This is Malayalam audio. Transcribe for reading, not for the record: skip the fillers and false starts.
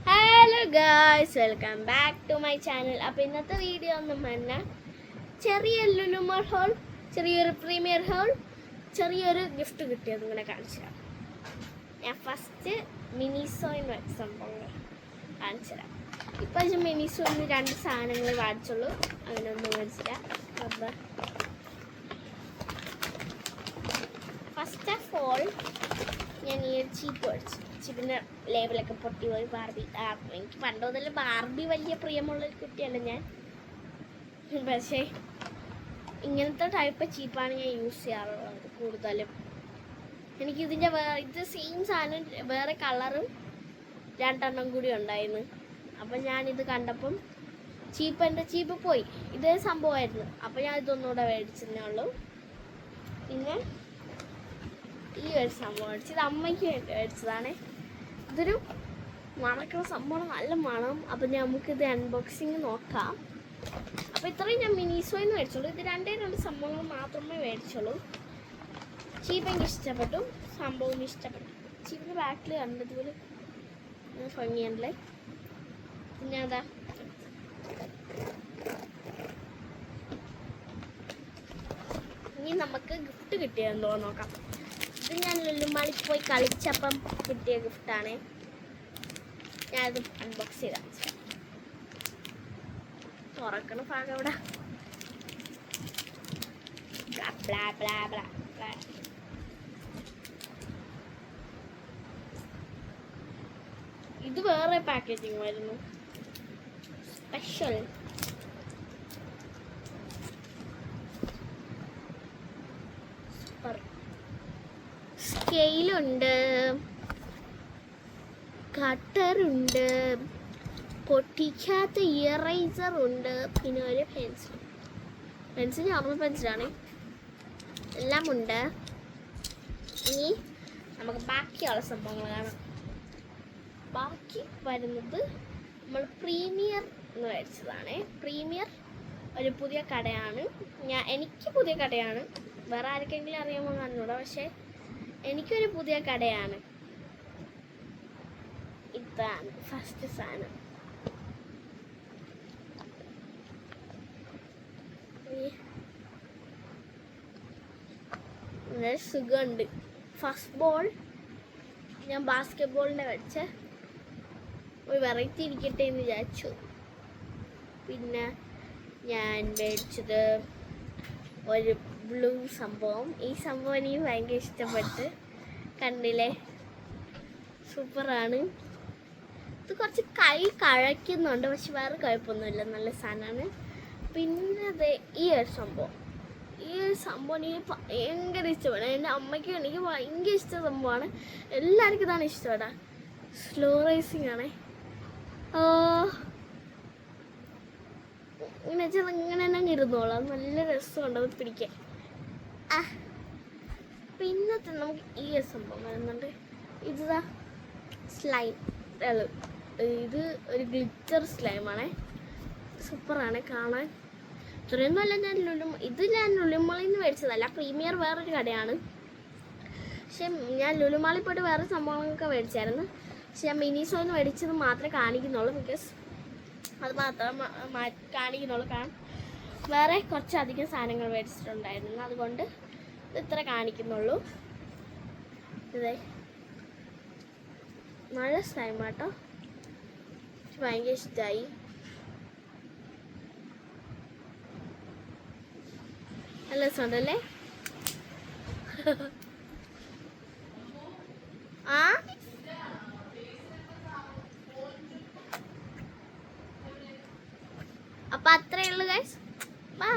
Hello guys, welcome back to my channel. അപ്പോൾ ഇന്നത്തെ വീഡിയോ ഒന്നും തന്നെ ചെറിയ ലുലു മോൾ ഹോൾ, ചെറിയൊരു പ്രീമിയർ ഹോൾ, ചെറിയൊരു ഗിഫ്റ്റ് കിട്ടിയത് ഇങ്ങനെ കാണിച്ചു തരാം. ഞാൻ ഫസ്റ്റ് മിനിസോയിൽ വെച്ച സംഭവങ്ങൾ കാണിച്ചു തരാം. ഇപ്പം മിനിസോയിൽ 2 സാധനങ്ങൾ വാങ്ങിച്ചുള്ളൂ, അതിനൊന്നും മേടിച്ചില്ല. അപ്പോൾ ഫസ്റ്റ് ഓഫ് ഓൾ ഞാൻ ഈ ചീപ്പ് മേടിച്ചു. ചീപ്പിൻ്റെ ലേബലൊക്കെ പൊട്ടി പോയി. ബാർബി എനിക്ക് പണ്ട് മുതൽ ബാർബി വലിയ പ്രിയമുള്ളൊരു കുട്ടിയല്ല ഞാൻ, പക്ഷേ ഇങ്ങനത്തെ ടൈപ്പ് ചീപ്പാണ് ഞാൻ യൂസ് ചെയ്യാറുള്ളത് കൂടുതലും. എനിക്കിതിൻ്റെ ഇത് സെയിം സാധനം വേറെ കളറും 2 എണ്ണം കൂടി ഉണ്ടായിരുന്നു. അപ്പം ഞാനിത് കണ്ടപ്പം എൻ്റെ ചീപ്പ് പോയി. ഇതേ സംഭവമായിരുന്നു. അപ്പം ഞാൻ ഇതൊന്നുകൂടെ മേടിച്ചതേ ഉള്ളൂ. പിന്നെ ഈ ഒരു സംഭവം മേടിച്ചു. ഇത് അമ്മയ്ക്ക് വേണ്ടി മേടിച്ചതാണ്. ഇതൊരു മണക്കുന്ന സംഭവം, നല്ല മണം. അപ്പം നമുക്കിത് അൺബോക്സിങ് നോക്കാം. അപ്പോൾ ഇത്രയും ഞാൻ മിനിസോയിൽ നിന്ന് മേടിച്ചുള്ളൂ. ഇത് 2 സംഭവങ്ങൾ മാത്രമേ മേടിച്ചുള്ളൂ. ചീപ്പ് എനിക്ക് ഇഷ്ടപ്പെട്ടു, സംഭവം ഇഷ്ടപ്പെട്ടു. ചീപ്പിൻ്റെ ബാക്കിൽ കണ്ടതുപോലെ ഭംഗിയല്ലേ. പിന്നെ അതാ ഇനി നമുക്ക് ഗിഫ്റ്റ് കിട്ടിയതെന്തോ നോക്കാം. ഇത് ഞാൻ ലുലുമാളിൽ പോയി കളിച്ചപ്പം കിട്ടിയ ഗിഫ്റ്റാണ്. ഞാനത് അൺബോക്സ് ചെയ്ത് കാണിച്ചു. തുറക്കണ ഭാഗം ഇവിടെ ഇത് വേറെ പാക്കേജിങ് വരുന്നു, സ്പെഷ്യൽ. സ്കെയിലുണ്ട്, കട്ടറുണ്ട്, പൊട്ടിക്കാത്ത ഇയറൈസർ ഉണ്ട്, പിന്നെ ഒരു പെൻസിൽ നോർമൽ പെൻസിലാണ്. എല്ലാം ഉണ്ട്. ഇനി നമുക്ക് ബാക്കിയുള്ള സംഭവങ്ങൾ കാണാം. ബാക്കി വരുന്നത് നമ്മൾ പ്രീമിയർ എന്ന് മേടിച്ചതാണ്. പ്രീമിയർ ഒരു പുതിയ കടയാണ്. എനിക്ക് പുതിയ കടയാണ്, വേറെ ആർക്കെങ്കിലും അറിയാമോ എന്നറിഞ്ഞൂടാ, പക്ഷേ എനിക്കൊരു പുതിയ കടയാണ്. ഇതാണ് ഫസ്റ്റ് സാധനം. സുഖമുണ്ട്. ഫസ്റ്റ് ബോൾ ഞാൻ ബാസ്കറ്റ് ബോളിൻ്റെ മേടിച്ച ഒരു വെറൈറ്റി ഇരിക്കട്ടെ എന്ന് വിചാരിച്ചു. പിന്നെ ഞാൻ മേടിച്ചത് ഒരു ബ്ലൂ സംഭവം. ഈ സംഭവം എനിക്ക് ഭയങ്കര ഇഷ്ടപ്പെട്ട്. കണ്ടില്ലേ, സൂപ്പറാണ്. ഇത് കുറച്ച് കൈ കഴയ്ക്കുന്നുണ്ട്, പക്ഷെ വേറെ കുഴപ്പമൊന്നുമില്ല, നല്ല സാധനമാണ്. പിന്നെ ഈ ഒരു സംഭവം എനിക്ക് ഭയങ്കര ഇഷ്ടമാണ്. എൻ്റെ അമ്മയ്ക്കും എനിക്ക് ഭയങ്കര ഇഷ്ട സംഭവമാണ്. എല്ലാവർക്കും ഇതാണ് ഇഷ്ടപ്പെടാ. സ്ലോ റൈസിങ് ആണേ. ഇങ്ങനെ വെച്ചാൽ ഇങ്ങനെ തന്നെ ഇരുന്നോളാം, നല്ല രസമുണ്ട് അത് പിടിക്കാൻ. പിന്നത്തെ നമുക്ക് ഈ സംഭവം വരുന്നുണ്ട്. ഇതാ സ്ലൈം. ഇത് ഒരു ഗ്ലിറ്റർ സ്ലൈമാണേ, സൂപ്പറാണ് കാണാൻ. ഇത്രയൊന്നും അല്ല. ഞാൻ ലുലുമാളിൽ നിന്ന് മേടിച്ചതല്ല, പ്രീമിയർ വേറൊരു കടയാണ്. പക്ഷെ ഞാൻ ലുലുമാളിൽ പോയിട്ട് വേറെ സംഭവങ്ങളൊക്കെ മേടിച്ചായിരുന്നു. പക്ഷെ ഞാൻ മിനിസോയിൽ നിന്ന് മേടിച്ചത് മാത്രമേ കാണിക്കുന്നുള്ളൂ, ബിക്കോസ് അത് മാത്രം കാണിക്കുന്നുള്ളൂ. കാരണം വേറെ കുറച്ചധികം സാധനങ്ങൾ മേടിച്ചിട്ടുണ്ടായിരുന്നു, അതുകൊണ്ട് ഇത്ര കാണിക്കുന്നുള്ളൂ. ഇതേ നല്ല സ്ലൈം ആട്ടോ, ഭയങ്കര ഇഷ്ടമായി. നല്ല രസമുണ്ടല്ലേ. അപ്പം അത്രയേ ഉള്ളൂ ഗൈസ്. ബൈ.